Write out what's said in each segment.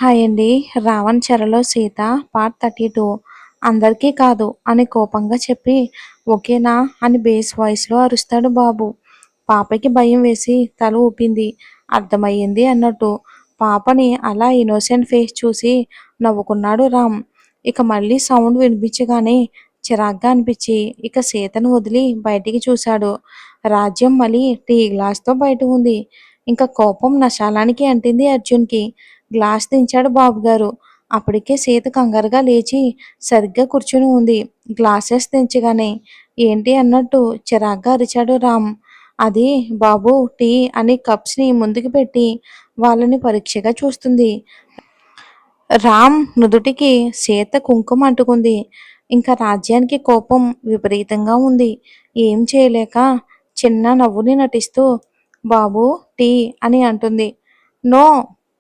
Hi అండి. 'రావణ్ చెరలో Sita' part 32 అందరికీ కాదు అని కోపంగా చెప్పి, ఓకేనా అని బేస్ వాయిస్‌లో అరుస్తాడు బాబు. పాపకి భయం వేసి తల ఊపింది. అర్థమయ్యింది అన్నట్టు. పాపని అలా ఇన్నోసెంట్ ఫేస్ చూసి నవ్వుకున్నాడు రామ్. ఇక మళ్ళీ సౌండ్ వినిపించగానే చిరాగ్గా అనిపించి ఇక సీతను వదిలి బయటికి చూశాడు. రాజ్యం మళ్ళీ టీ గ్లాస్‌తో బయట ఉంది. ఇంక కోపం నశాలానికి అంటింది అర్జున్‌కి. గ్లాస్ దించాడు బాబుగారు. అప్పటికే సీత కంగారుగా లేచి సరిగ్గా కూర్చుని ఉంది. గ్లాసెస్ దించగానే ఏంటి అన్నట్టు చిరాగ్గా అరిచాడు రామ్. అది బాబు టీ అని కప్స్‌ని ముందుకు పెట్టి వాళ్ళని పరీక్షగా చూస్తుంది. రామ్ నుదుటికి సీత కుంకుమ అంటుకుంది. ఇంకా రాజ్యానికి కోపం విపరీతంగా ఉంది. ఏం చేయలేక చిన్న నవ్వుని నటిస్తూ బాబూ టీ అని అంటుంది. నో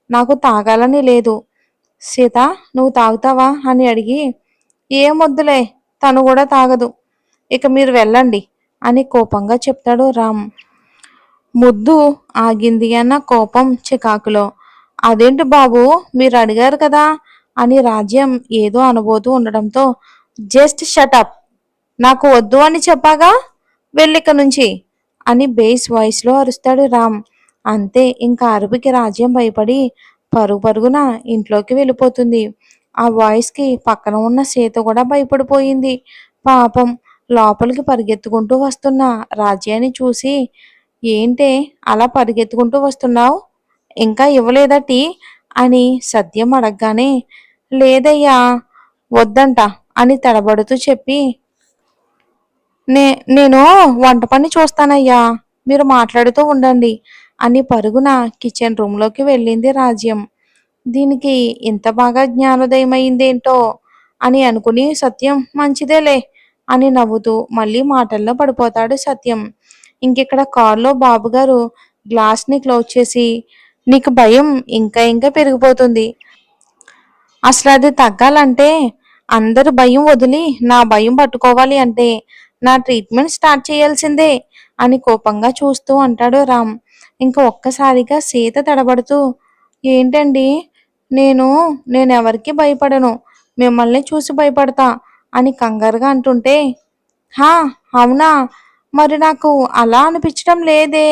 నాకు తాగాలని లేదు. సీత నువ్వు తాగుతావా అని అడిగి ఏమొద్దులే తను కూడా తాగదు. ఇక మీరు వెళ్ళండి అని కోపంగా చెప్తాడు రామ్. ముద్దు ఆగింది అన్న కోపం చికాకులో. అదేంటి బాబు మీరు అడిగారు కదా అని రాజ్యం ఏదో అనబోతూ ఉండడంతో జస్ట్ షటప్ నాకు వద్దు అని చెప్పాగా వెళ్ళిక నుంచి అని బేస్ వాయిస్లో అరుస్తాడు రామ్. అంతే ఇంకా అరుపుకి రాజ్యం భయపడి పరుగు పరుగున ఇంట్లోకి వెళ్ళిపోతుంది. ఆ వాయిస్కి పక్కన ఉన్న సీత కూడా భయపడిపోయింది. పాపం లోపలికి పరిగెత్తుకుంటూ వస్తున్న రాజ్యాన్ని చూసి ఏంటే అలా పరిగెత్తుకుంటూ వస్తున్నావు ఇంకా ఇవ్వలేదా టీ అని సత్యం అడగగానే లేదయ్యా వద్దంట అని తడబడుతూ చెప్పి నేను వంట పని చూస్తానయ్యా మీరు మాట్లాడుతూ ఉండండి అని పరుగున కిచెన్ రూమ్లోకి వెళ్ళింది రాజ్యం. దీనికి ఇంత బాగా జ్ఞానోదయం అయిందేంటో అని అనుకుని సత్యం మంచిదేలే అని నవ్వుతూ మళ్ళీ మాటల్లో పడిపోతాడు సత్యం. ఇంకిక్కడ కారులో బాబుగారు గ్లాస్ని క్లోజ్ చేసి నీకు భయం ఇంకా ఇంకా పెరిగిపోతుంది. అసలు అది తగ్గాలంటే అందరు భయం వదిలి నా భయం పట్టుకోవాలి అంటే నా ట్రీట్మెంట్ స్టార్ట్ చేయాల్సిందే అని కోపంగా చూస్తూ అంటాడు రామ్. ఇంకా ఒక్కసారిగా సీత తడబడుతూ ఏంటండి నేను నేనెవరికి భయపడను మిమ్మల్ని చూసి భయపడతా అని కంగారుగా అంటుంటే హా అవునా మరి నాకు అలా అనిపించడం లేదే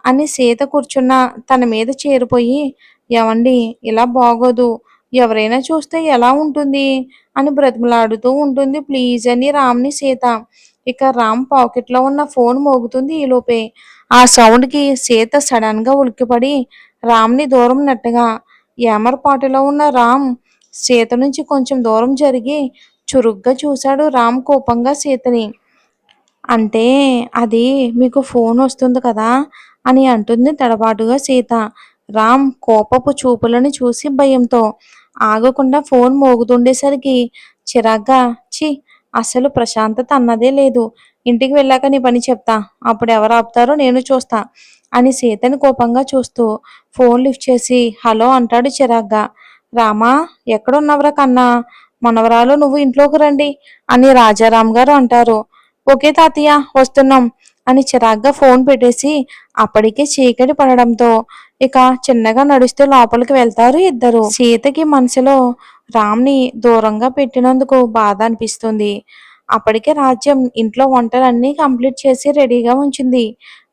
అని సీత కూర్చున్న తన మీద చేరిపోయి ఏవండి ఇలా బాగోదు ఎవరైనా చూస్తే ఎలా ఉంటుంది అని బ్రతిమలాడుతూ ఉంటుంది ప్లీజ్ అని రామ్ని సీత. ఇక రామ్ పాకెట్లో ఉన్న ఫోన్ మోగుతుంది ఈలోపే. ఆ సౌండ్కి సీత సడన్గా ఉలిక్కిపడి రామ్ని దూరం నెట్టగా ఏమరపాటులో ఉన్న రామ్ సీత నుంచి కొంచెం దూరం జరిగి చురుగ్గా చూశాడు రామ్ కోపంగా సీతని. అంటే అది మీకు ఫోన్ వస్తుంది కదా అని అంటుంది తడబాటుగా సీత. రామ్ కోపపు చూపులను చూసి భయంతో ఆగకుండా ఫోన్ మోగుతుండేసరికి చిరాగ్గా ఛీ అసలు ప్రశాంతత అన్నదే లేదు. ఇంటికి వెళ్ళాక నీ పని చెప్తా అప్పుడు ఎవరు ఆపుతారో నేను చూస్తా అని సీతని కోపంగా చూస్తూ ఫోన్ లిఫ్ట్ చేసి హలో అంటాడు చిరాగ్గా. రామా ఎక్కడున్నవరా కన్నా మనవరాలు నువ్వు ఇంట్లోకి రండి అని రాజారాం గారు అంటారు. ఓకే తాతయ్య వస్తున్నాం అని చిరాగ్గా ఫోన్ పెట్టేసి అప్పటికే చీకటి పడడంతో ఇక చిన్నగా నడుస్తూ లోపలికి వెళ్తారు ఇద్దరు. సీతకి మనసులో రామ్ని దూరంగా పెట్టినందుకు బాధ అనిపిస్తుంది. అప్పటికే రాజ్యం ఇంట్లో వంటలన్నీ కంప్లీట్ చేసి రెడీగా ఉంచింది.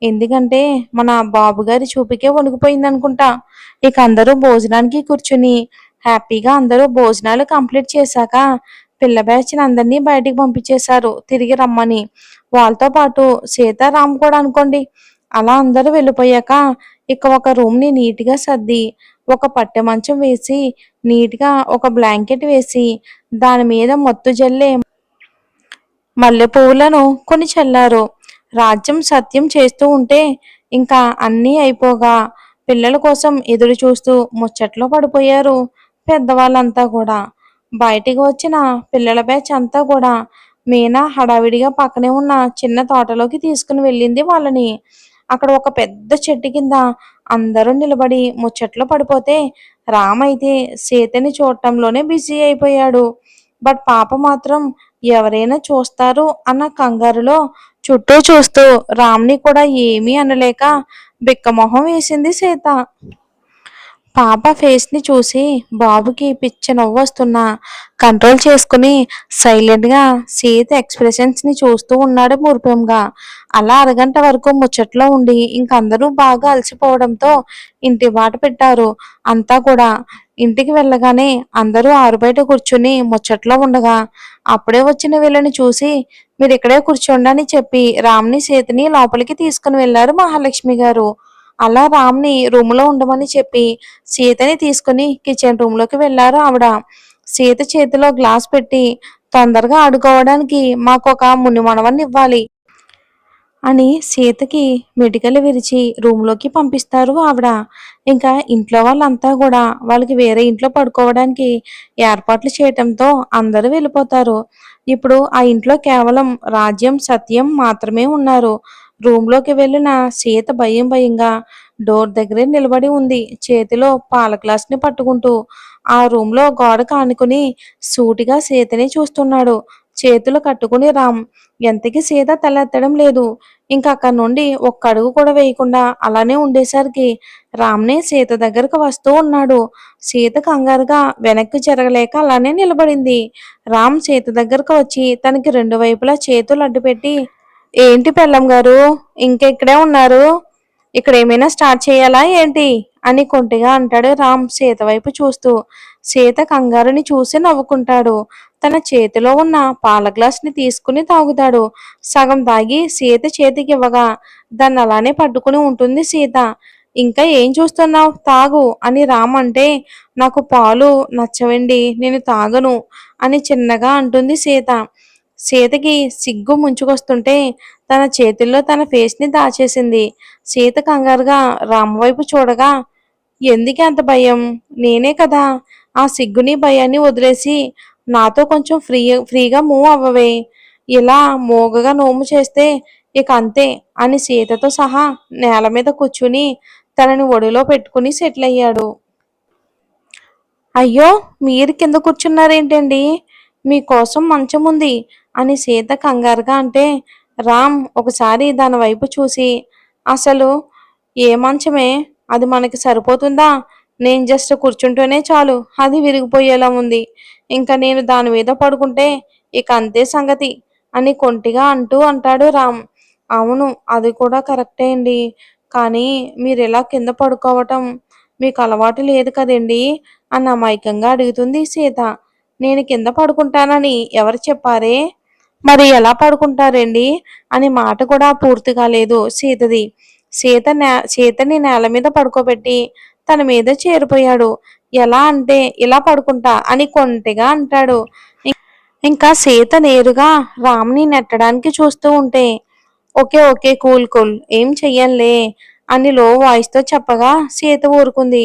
ఎందుకంటే మన బాబుగారి చూపుకే వణికిపోయింది అనుకుంటా. ఇక అందరూ భోజనానికి కూర్చుని హ్యాపీగా అందరూ భోజనాలు కంప్లీట్ చేశాక పిల్ల బ్యాచ్‌ని అందరినీ బయటికి పంపించేశారు తిరిగి రమ్మని. వాళ్ళతో పాటు సీతారాం కూడా అనుకోండి. అలా అందరూ వెళ్ళిపోయాక ఇక ఒక రూమ్‌ని నీట్‌గా సర్ది, ఒక పట్టె మంచం వేసి, నీట్‌గా ఒక బ్లాంకెట్ వేసి, దాని మీద మత్తు జల్లే మల్లె పువ్వులను కొని చల్లారు. రాజ్యం సత్యం చేస్తూ ఉంటే ఇంకా అన్నీ అయిపోగా పిల్లల కోసం ఎదురు చూస్తూ ముచ్చట్లో పడిపోయారు పెద్దవాళ్ళంతా కూడా. బయటికి వచ్చిన పిల్లల బ్యాచ్ అంతా కూడా మీనా హడావిడిగా పక్కనే ఉన్న చిన్న తోటలోకి తీసుకుని వెళ్ళింది వాళ్ళని. అక్కడ ఒక పెద్ద చెట్టు కింద అందరూ నిలబడి ముచ్చట్లో పడిపోతే రామ్ అయితే సీతని చూడటంలోనే బిజీ అయిపోయాడు. బట్ పాప మాత్రం ఎవరైనా చూస్తారు అన్న కంగారులో చుట్టూ చూస్తూ రామ్ని కూడా ఏమీ అనలేక బిక్కమొహం వేసింది సీత. పాప ఫేస్‌ని చూసి బాబుకి పిచ్చ నవ్వొస్తున్నా కంట్రోల్ చేసుకొని సైలెంట్‌గా సీత ఎక్స్‌ప్రెషన్స్‌ని చూస్తూ ఉన్నాడు మురిపెంగా. అలా అరగంట వరకు ముచ్చట్లో ఉండి ఇంక అందరూ బాగా అలసిపోవడంతో ఇంటి బాట పెట్టారు. అంతా కూడా. ఇంటికి వెళ్ళగానే అందరూ ఆరుబయట కూర్చుని ముచ్చట్లో ఉండగా అప్పుడే వచ్చిన వీళ్ళని చూసి మీరిక్కడే కూర్చోండి అని చెప్పి రామ్‌ని, సీతని లోపలికి తీసుకొని వెళ్లారు మహాలక్ష్మి గారు. అలా రామ్‌ని రూమ్‌లో ఉండమని చెప్పి సీతని తీసుకొని కిచెన్ రూమ్‌లోకి వెళ్లారు ఆవిడ. సీత చేతిలో గ్లాస్ పెట్టి తొందరగా ఆడుకోవడానికి మాకొక ముని మనవన్నివ్వాలి అని సీతకి మెటికలు విరిచి రూమ్‌లోకి పంపిస్తారు ఆవిడ. ఇంకా ఇంట్లో వాళ్ళంతా గూడా వాళ్ళకి వేరే ఇంట్లో పడుకోవడానికి ఏర్పాట్లు చేయటంతో అందరూ వెళ్ళిపోతారు. ఇప్పుడు ఆ ఇంట్లో కేవలం రాజ్యం, సత్యం మాత్రమే ఉన్నారు. రూమ్‌లోకి వెళ్ళిన సీత భయం భయంగా డోర్ దగ్గరే నిలబడి ఉంది. చేతిలో పాల గ్లాస్‌ని పట్టుకుంటూ. ఆ రూమ్‌లో గోడకు ఆనుకుని సూటిగా సీతనే చూస్తున్నాడు. చేతులు కట్టుకుని రామ్. ఎంతకీ సీత తలెత్తడం లేదు. ఇంక అక్కడి నుండి ఒక్క అడుగు కూడా వేయకుండా అలానే ఉండేసరికి రామ్‌నే సీత దగ్గరకు వస్తూ ఉన్నాడు. సీత కంగారుగా వెనక్కి జరగలేక అలానే నిలబడింది. రామ్ సీత దగ్గరకు వచ్చి తనకి రెండు వైపులా చేతులు అడ్డుపెట్టి, "ఏంటి పెళ్ళాం గారు ఇంక ఇక్కడే ఉన్నారు? ఇక్కడేమైనా స్టార్ట్ చేయాలా ఏంటి?" అని కొంటెగా అంటాడు రామ్ సీత వైపు చూస్తూ. సీత కంగారుని చూసి నవ్వుకుంటాడు. తన చేతిలో ఉన్న పాల గ్లాస్‌ని తీసుకుని తాగుతాడు. సగం తాగి సీత చేతికివ్వగా దాన్ని అలానే పట్టుకుని ఉంటుంది సీత. "ఇంకా ఏం చూస్తున్నావ్? తాగు" అని రామ్ అంటే, "నాకు పాలు నచ్చవండి. నేను తాగను" అని చిన్నగా అంటుంది సీత. సీతకి సిగ్గు ముంచుకొస్తుంటే తన చేతుల్లో తన ఫేస్‌ని దాచేసింది. సీత కంగారుగా రామ్ వైపు చూడగా, "ఎందుకే అంత భయం? నేనే కదా! ఆ సిగ్గుని, భయాన్ని వదిలేసి నాతో కొంచెం ఫ్రీగా మూవ్ అవ్వవే. ఇలా మూగగా నోము చేస్తే ఇక అంతే" అని సీతతో సహా నేల మీద కూర్చుని తనని ఒడిలో పెట్టుకుని సెటిల్ అయ్యాడు. "అయ్యో! మీరు కింద కూర్చున్నారేంటండి? మీకోసం మంచముంది" అని సీత కంగారుగా అంటే, రామ్ ఒకసారి దాని వైపు చూసి, "అసలు ఏ మంచమే? అది మనకి సరిపోతుందా? నేను జస్ట్ కూర్చుంటేనే చాలు అది విరిగిపోయేలా ఉంది. ఇంక నేను దాని మీద పడుకుంటే ఇక అంతే సంగతి" అని కొంటిగా అంటాడు రామ్. "అవును అది కూడా కరెక్టే అండి. కానీ మీరిలా కింద పడుకోవటం మీకు అలవాటు లేదు కదండీ" అని అమాయకంగా అడుగుతుంది సీత. "నేను కింద పడుకుంటానని ఎవరు చెప్పారే? మరి ఎలా పడుకుంటారండి?" అని మాట కూడా పూర్తి కాలేదు సీతది. సీతని నేల మీద పడుకోబెట్టి తన మీద చేరిపోయాడు. ఎలా అంటే ఇలా పడుకుంటా అని కొంటెగా అంటాడు. ఇంకా సీత నేరుగా రామ్‌ని నెట్టడానికి చూస్తూ ఉంటే, "ఓకే. ఓకే. కూల్. కూల్. ఏం చెయ్యనులే" అని లో వాయిస్‌తో చెప్పగా సీత ఊరుకుంది.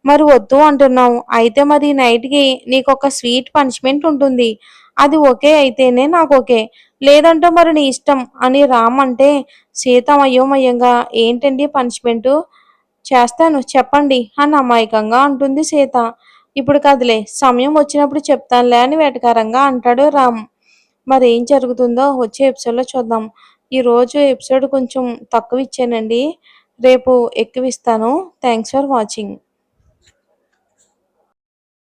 "మరి వద్దు అంటున్నావు. అయితే మరి నైట్‌కి నీకొక స్వీట్ పనిష్మెంట్ ఉంటుంది. అది ఓకే అయితేనే నాకోకే. లేదంటే మరి నీ ఇష్టం" అని రామ్ అంటే సీత అయోమయంగా "ఏంటండి పనిష్మెంటు? చేస్తాను చెప్పండి" అని అమాయకంగా అంటుంది సీత. "ఇప్పుడు కాదులే సమయం వచ్చినప్పుడు చెప్తానులే" అని వెటకారంగా అంటాడు రామ్. మరేం జరుగుతుందో వచ్చే ఎపిసోడ్‌లో చూద్దాం. ఈరోజు ఎపిసోడ్ కొంచెం తక్కువ ఇచ్చానండి. రేపు ఎక్కువిస్తాను. Thanks for watching.